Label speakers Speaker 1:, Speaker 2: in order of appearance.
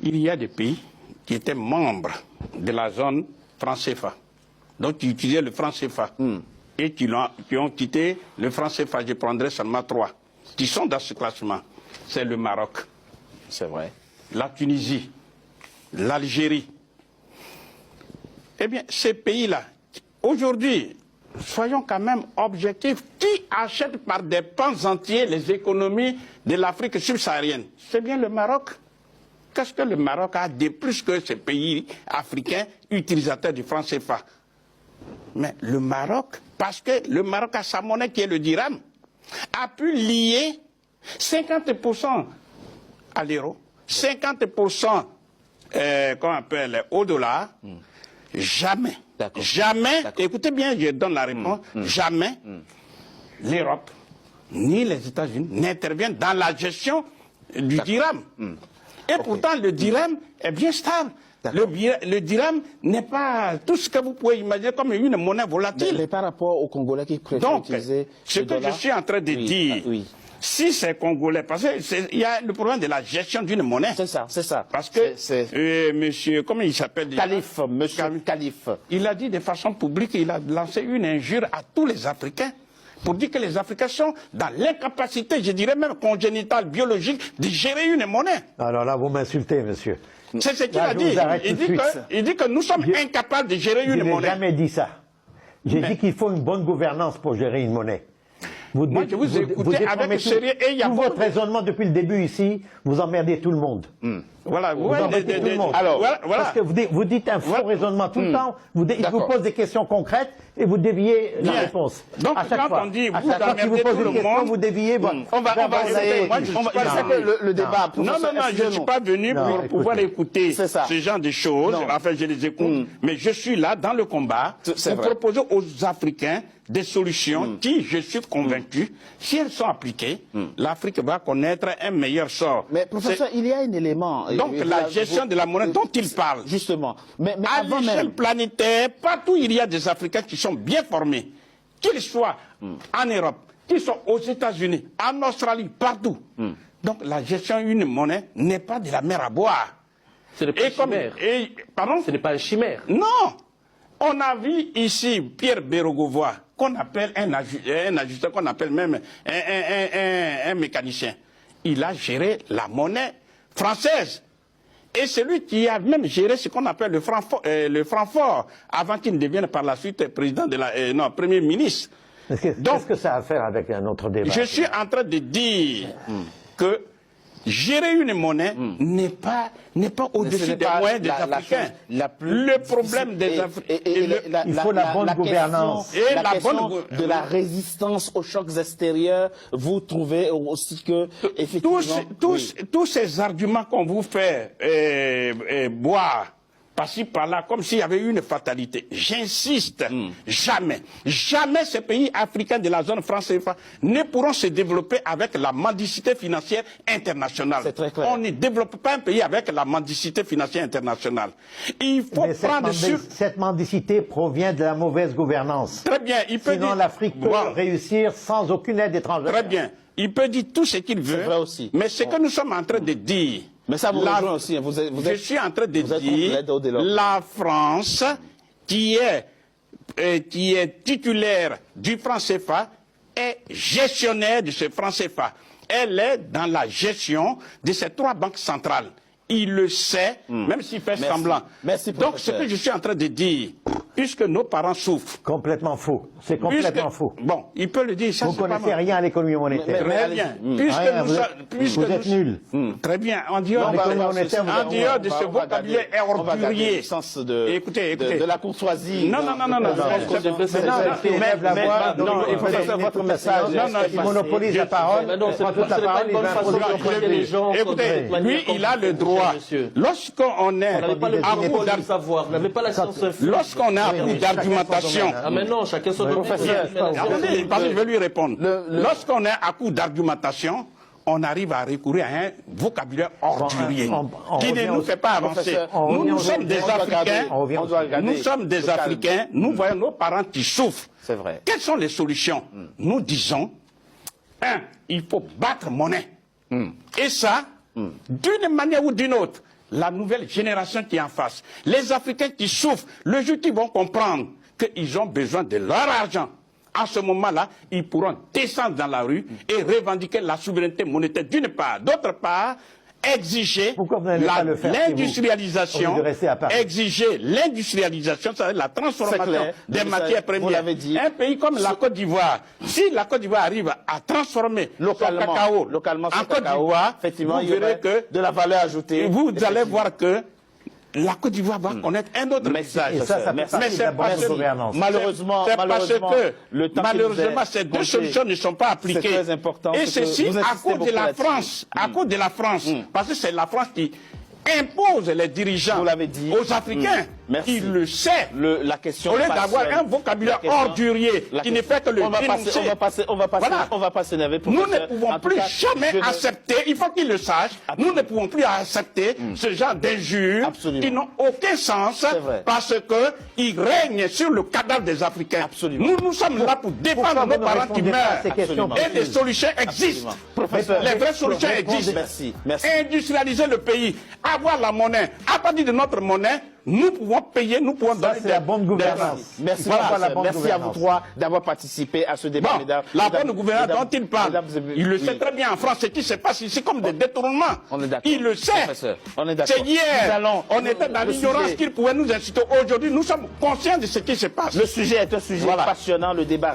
Speaker 1: il y a des pays qui étaient membres de la zone franc CFA, donc qui utilisaient le franc CFA, et qui ont quitté le franc CFA. Je prendrai seulement 3, qui sont dans ce classement. C'est le Maroc.
Speaker 2: C'est vrai.
Speaker 1: La Tunisie, l'Algérie. Eh bien, ces pays-là, aujourd'hui, soyons quand même objectifs. Qui achète par des pans entiers les économies de l'Afrique subsaharienne? C'est bien le Maroc. Qu'est-ce que le Maroc a de plus que ces pays africains utilisateurs du franc CFA? Mais le Maroc, parce que le Maroc a sa monnaie qui est le dirham, a pu lier 50% à l'euro, 50% qu'on appelle au dollar. Jamais, jamais, écoutez bien, je donne la réponse, jamais l'Europe ni les États-Unis n'interviennent dans la gestion du dirham. Et pourtant, le dirham est bien stable. Le dirham n'est pas tout ce que vous pouvez imaginer comme une monnaie volatile.
Speaker 2: Mais par rapport aux Congolais qui préfèrent utiliser
Speaker 1: ce que je suis en train de dire, si c'est Congolais, parce qu'il y a le problème de la gestion d'une monnaie.
Speaker 2: C'est ça, c'est ça.
Speaker 1: Parce que monsieur, comment il s'appelle?
Speaker 2: Calife, monsieur Calife.
Speaker 1: Il a dit de façon publique, il a lancé une injure à tous les Africains pour dire que les Africains sont dans l'incapacité, je dirais même congénitale, biologique, de gérer une monnaie.
Speaker 3: Alors là, vous m'insultez, monsieur.
Speaker 1: C'est ce qu'il a dit. Il dit que nous sommes incapables de gérer une monnaie.
Speaker 3: Je n'ai jamais dit ça. J'ai dit qu'il faut une bonne gouvernance pour gérer une monnaie.
Speaker 1: Moi, je vous écoute avec sérieux et il y a
Speaker 3: tout votre raisonnement depuis le début ici, vous emmerdez tout le monde.
Speaker 1: Voilà,
Speaker 3: vous embêtez tout le monde.
Speaker 1: Alors, voilà.
Speaker 3: Parce que vous dites un faux raisonnement tout le temps, il vous pose des questions concrètes et vous déviez la réponse.
Speaker 1: Donc,
Speaker 3: à chaque
Speaker 1: quand
Speaker 3: fois,
Speaker 1: on dit,
Speaker 3: à chaque fois qu'il vous pose une question, vous déviez.
Speaker 2: On va essayer. Le débat.
Speaker 1: Non, je ne suis pas venu pour pouvoir écouter ce genre de choses. Enfin, je les écoute. Mais je suis là dans le combat pour proposer aux Africains des solutions qui, je suis convaincu, si elles sont appliquées, l'Afrique va connaître un meilleur sort.
Speaker 2: Mais professeur, il y a un élément.
Speaker 1: Donc la gestion de la monnaie dont il parle.
Speaker 2: Justement. Mais
Speaker 1: à l'échelle planétaire, partout il y a des Africains qui sont bien formés, qu'ils soient en Europe, qu'ils soient aux États-Unis, en Australie, partout. Donc la gestion d'une monnaie n'est pas de la mer à boire.
Speaker 4: Ce n'est pas une chimère.
Speaker 1: Pardon? Ce
Speaker 4: n'est pas une chimère.
Speaker 1: Non. On a vu ici Pierre Bérogovoy, qu'on appelle un ajusteur, qu'on appelle même un mécanicien. Il a géré la monnaie française. Et celui qui a même géré ce qu'on appelle le franc fort, avant qu'il ne devienne par la suite président de la, Premier ministre.
Speaker 3: Qu'est-ce que ça a à faire avec un autre débat?
Speaker 1: Je suis en train de dire que gérer une monnaie n'est pas au-dessus des moyens des Africains. Le problème des Africains...
Speaker 3: Il faut la bonne gouvernance.
Speaker 2: Et la question de la résistance aux chocs extérieurs, vous trouvez aussi que... effectivement,
Speaker 1: tous ces arguments qu'on vous fait boire, par-ci, par-là, comme s'il y avait eu une fatalité. J'insiste, jamais ces pays africains de la zone franc CFA ne pourront se développer avec la mendicité financière internationale.
Speaker 2: C'est très clair.
Speaker 1: On ne développe pas un pays avec la mendicité financière internationale. Il faut prendre sur...
Speaker 3: Cette mendicité provient de la mauvaise gouvernance.
Speaker 1: Très bien.
Speaker 3: Sinon, l'Afrique peut réussir sans aucune aide étrangère.
Speaker 1: Très bien. Il peut dire tout ce qu'il veut.
Speaker 2: Vrai aussi.
Speaker 1: Mais ce que nous sommes en train de dire...
Speaker 2: Mais ça vous rejoint aussi.
Speaker 1: Je suis en train de dire la France, qui est titulaire du franc CFA, est gestionnaire de ce franc CFA. Elle est dans la gestion de ces 3 banques centrales. Il le sait, même s'il fait semblant.
Speaker 2: Merci,
Speaker 1: donc ce que je suis en train de dire, puisque nos parents souffrent...
Speaker 3: Complètement faux. C'est complètement faux.
Speaker 1: Bon, il peut le dire. Ça,
Speaker 3: vous ne connaissez rien à l'économie monétaire.
Speaker 1: Très bien.
Speaker 3: Vous êtes nul.
Speaker 1: Très bien. En dehors de ce vocabulaire ordurier.
Speaker 2: Écoutez. De la courtoisie.
Speaker 1: Non.
Speaker 2: Professeur, votre message.
Speaker 3: Il monopolise la parole.
Speaker 1: Écoutez, lui, il a le droit. Lorsqu'on est à coup d'argumentation,
Speaker 4: mais non, chacun son
Speaker 1: professeur. Je vais lui répondre. Lorsqu'on est à coup d'argumentation, on arrive à recourir à un vocabulaire ordurier qui ne nous fait pas avancer. Nous sommes des Africains. Nous sommes des Africains. Nous voyons nos parents qui souffrent.
Speaker 2: C'est vrai.
Speaker 1: Quelles sont les solutions? Nous disons, il faut battre monnaie. Et ça, d'une manière ou d'une autre, la nouvelle génération qui est en face, les Africains qui souffrent, le jour qu'ils vont comprendre qu'ils ont besoin de leur argent, à ce moment-là, ils pourront descendre dans la rue et revendiquer la souveraineté monétaire d'une part. D'autre part, exiger l'industrialisation, exiger l'industrialisation, c'est-à-dire la transformation des matières premières. Un pays comme la Côte d'Ivoire, si la Côte d'Ivoire arrive à transformer
Speaker 2: localement
Speaker 1: en Côte d'Ivoire,
Speaker 2: effectivement,
Speaker 1: vous verrez que
Speaker 2: de la valeur ajoutée.
Speaker 1: Vous allez voir que la Côte d'Ivoire va connaître un autre message.
Speaker 2: Mais c'est parce que, malheureusement,
Speaker 1: ces deux solutions ne sont pas appliquées.
Speaker 2: C'est très important.
Speaker 1: Et ceci à cause de la France. À cause de la France. Parce que c'est la France qui impose les dirigeants aux Africains. Il le sait.
Speaker 2: La question
Speaker 1: au lieu d'avoir un vocabulaire ordurier qui ne fait que le dénoncer.
Speaker 2: On va pas s'énerver pour
Speaker 1: nous ne pouvons plus jamais accepter, il faut qu'ils le sachent, nous ne pouvons plus accepter ce genre d'injures qui n'ont aucun sens parce qu'ils règnent sur le cadavre des Africains. Nous sommes là pour défendre nos parents qui meurent. Et des solutions existent. Les vraies solutions existent. Industrialiser le pays, avoir la monnaie. À partir de notre monnaie, nous pouvons payer, nous pouvons donner
Speaker 3: la bonne gouvernance.
Speaker 2: Merci à vous trois d'avoir participé à ce débat.
Speaker 1: La bonne gouvernance dont il parle, il le sait très bien en France, ce qui se passe ici comme des détournements. Il le sait. C'est hier, on était dans l'ignorance qu'il pouvait nous inciter. Aujourd'hui, nous sommes conscients de ce qui se passe.
Speaker 2: Le sujet est un sujet passionnant, le débat